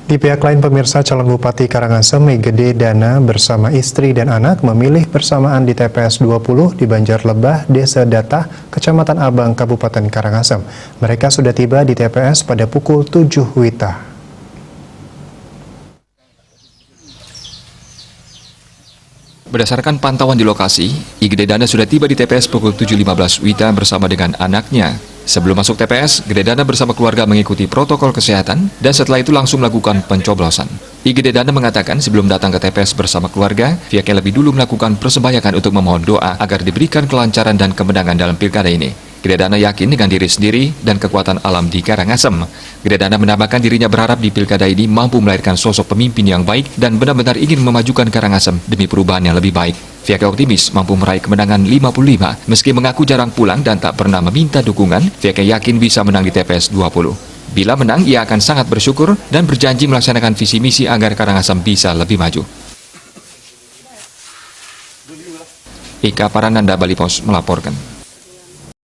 Di pihak lain, pemirsa, calon Bupati Karangasem Igede Dana bersama istri dan anak memilih bersamaan di TPS 20 di Banjarlebah, Desa Datah, Kecamatan Abang, Kabupaten Karangasem. Mereka sudah tiba di TPS pada pukul 7 WITA. Berdasarkan pantauan di lokasi, Igede Dana sudah tiba di TPS pukul 7.15 WITA bersama dengan anaknya. Sebelum masuk TPS, Igede Dana bersama keluarga mengikuti protokol kesehatan dan setelah itu langsung melakukan pencoblosan. Igede Dana mengatakan sebelum datang ke TPS bersama keluarga, pihaknya lebih dulu melakukan persembahyaan untuk memohon doa agar diberikan kelancaran dan kemenangan dalam pilkada ini. Igede Dana yakin dengan diri sendiri dan kekuatan alam di Karangasem. Igede Dana menambahkan dirinya berharap di pilkada ini mampu melahirkan sosok pemimpin yang baik dan benar-benar ingin memajukan Karangasem demi perubahan yang lebih baik. Pihaknya optimis mampu meraih kemenangan 55, meski mengaku jarang pulang dan tak pernah meminta dukungan, pihaknya yakin bisa menang di TPS 20. Bila menang, ia akan sangat bersyukur dan berjanji melaksanakan visi misi agar Karangasem bisa lebih maju. Ika Parananda, Bali Pos melaporkan.